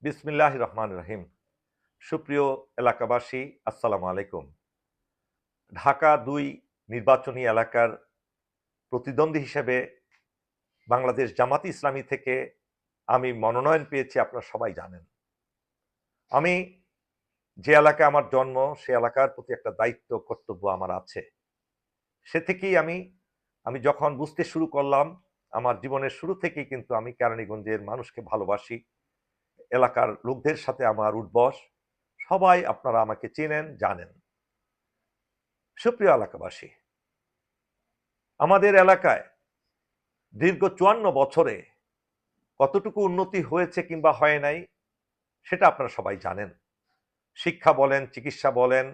বিসমিল্লাহির রহমানির রহিম। সুপ্রিয় এলাকাবাসী, আসসালামু আলাইকুম। ঢাকা-২ নির্বাচনী এলাকার প্রতিদ্বন্দ্বী হিসেবে বাংলাদেশ জামাত ইসলামী থেকে আমি মনোনয়ন পেয়েছি, আপনারা সবাই জানেন। আমি যে এলাকায় আমার জন্ম, সে এলাকার প্রতি একটা দায়িত্ব কর্তব্য আমার আছে। সে থেকেই আমি যখন বুঝতে শুরু করলাম, আমার জীবনের শুরু থেকেই কিন্তু আমি কেরানীগঞ্জের মানুষকে ভালোবাসি। এলাকার লোকদের সাথে আমার উঠবস, সবাই আপনারা আমাকে চেনেন, জানেন। সুপ্রিয় এলাকাবাসী, আমাদের এলাকায় দীর্ঘ ৫৪ বছরে কতটুকু উন্নতি হয়েছে কিংবা হয় নাই সেটা আপনারা সবাই জানেন। শিক্ষা বলেন, চিকিৎসা বলেন,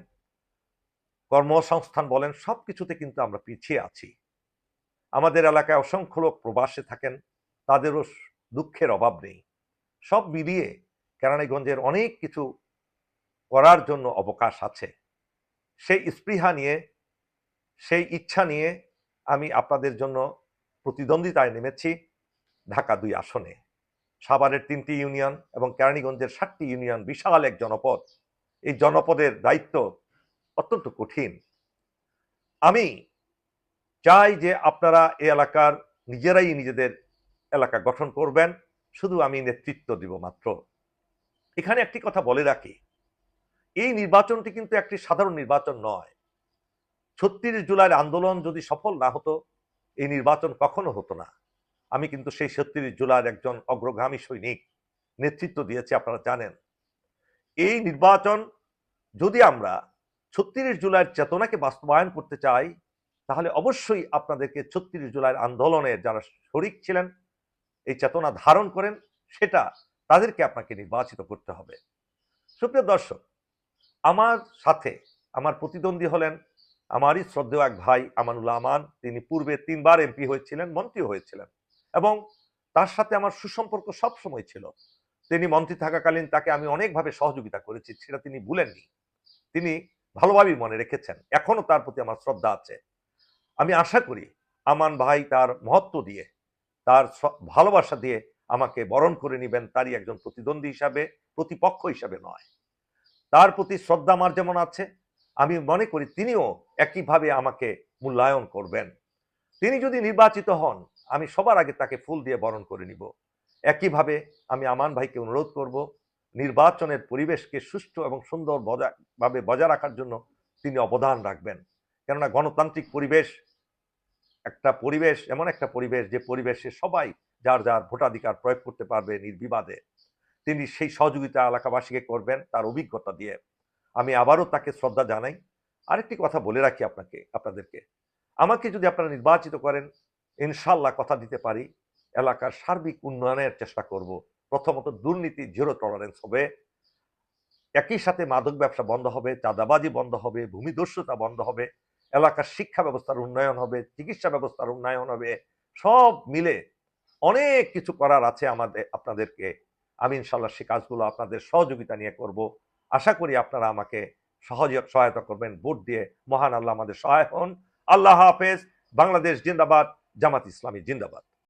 কর্মসংস্থান বলেন, সবকিছুতে কিন্তু আমরা পিছিয়ে আছি। আমাদের এলাকায় অসংখ্য লোক প্রবাসে থাকেন, তাদেরও দুঃখের অভাব নেই। সব মিলিয়ে কেরানীগঞ্জের অনেক কিছু করার জন্য অবকাশ আছে। সেই স্পৃহা নিয়ে, সেই ইচ্ছা নিয়ে আমি আপনাদের জন্য প্রতিদ্বন্দ্বিতায় নেমেছি ঢাকা-২ আসনে। সাভারের ৩টি ইউনিয়ন এবং কেরানীগঞ্জের ৭টি ইউনিয়ন, বিশাল এক জনপদ। এই জনপদের দায়িত্ব অত্যন্ত কঠিন। আমি চাই যে আপনারা এই এলাকার নিজেরাই নিজেদের এলাকা গঠন করবেন, শুধু আমি নেতৃত্ব দিব মাত্র। এখানে একটি কথা বলে রাখি, এই নির্বাচনটি কিন্তু একটি সাধারণ নির্বাচন নয়। ৩৬ জুলাইয়ের আন্দোলন যদি সফল না হতো, এই নির্বাচন কখনো হতো না। আমি কিন্তু সেই ৩৬ জুলাইয়ের একজন অগ্রগামী সৈনিক, নেতৃত্ব দিয়েছি, আপনারা জানেন। এই নির্বাচন যদি আমরা ৩৬ জুলাইয়ের চেতনাকে বাস্তবায়ন করতে চাই, তাহলে অবশ্যই আপনাদেরকে ৩৬ জুলাইয়ের আন্দোলনের যারা শরিক ছিলেন, এই চেতনা ধারণ করেন, সেটা তাদেরকে আপনাকে নির্বাচিত করতে হবে। সুপ্রিয় দর্শক, আমার সাথে আমার প্রতিদ্বন্দ্বী হলেন আমারই শ্রদ্ধেয় এক ভাই আমানুল্লাহ আমান। তিনি পূর্বে ৩ বার এমপি হয়েছিলেন, মন্ত্রী হয়েছিলেন, এবং তার সাথে আমার সুসম্পর্ক সব সময় ছিল। তিনি মন্ত্রী থাকাকালীন তাকে আমি অনেকভাবে সহযোগিতা করেছি, সেটা তিনি ভুলেননি। তিনি ভালোভাবেই মনে রেখেছেন, এখনো তার প্রতি আমার শ্রদ্ধা আছে। আমি আশা করি আমান ভাই তার মহত্ব দিয়ে, তার ভালোবাসা দিয়ে আমাকে বরণ করে নেবেন, তারই একজন প্রতিদ্বন্দ্বী হিসাবে, প্রতিপক্ষ হিসাবে নয়। তার প্রতি শ্রদ্ধা আমার যেমন আছে, আমি মনে করি তিনিও একইভাবে আমাকে মূল্যায়ন করবেন। তিনি যদি নির্বাচিত হন, আমি সবার আগে তাকে ফুল দিয়ে বরণ করে নিব। একইভাবে আমি আমান ভাইকে অনুরোধ করব, নির্বাচনের পরিবেশকে সুষ্ঠু এবং সুন্দর ভাবে বজায় রাখার জন্য তিনি অবদান রাখবেন। কেননা গণতান্ত্রিক পরিবেশ একটা পরিবেশ, এমন একটা পরিবেশ যে পরিবেশে সবাই যার যার ভোটাধিকার প্রয়োগ করতে পারবে নির্বিবাদে। তিনি সেই সহযোগিতা এলাকাবাসীকে করবেন তার অভিজ্ঞতা দিয়ে। আমি আবারও তাকে শ্রদ্ধা জানাই। আরেকটি কথা বলে রাখি আপনাদেরকে, আমাকে যদি আপনারা নির্বাচিত করেন, ইনশাল্লাহ কথা দিতে পারি, এলাকার সার্বিক উন্নয়নের চেষ্টা করব। প্রথমত দুর্নীতি জিরো টলারেন্স হবে, একই সাথে মাদক ব্যবসা বন্ধ হবে, চাঁদাবাজি বন্ধ হবে, ভূমিদস্যুতা বন্ধ হবে, এলাকার শিক্ষা ব্যবস্থার উন্নয়ন হবে, চিকিৎসা ব্যবস্থার উন্নয়ন হবে। সব মিলে অনেক কিছু করার আছে আপনাদেরকে। আমি ইনশাল্লাহ সে কাজগুলো আপনাদের সহযোগিতা নিয়ে করব। আশা করি আপনারা আমাকে সহায়তা করবেন ভোট দিয়ে। মহান আল্লাহ আমাদের সহায় হন। আল্লাহ হাফেজ। বাংলাদেশ জিন্দাবাদ, জামাত ইসলামী জিন্দাবাদ।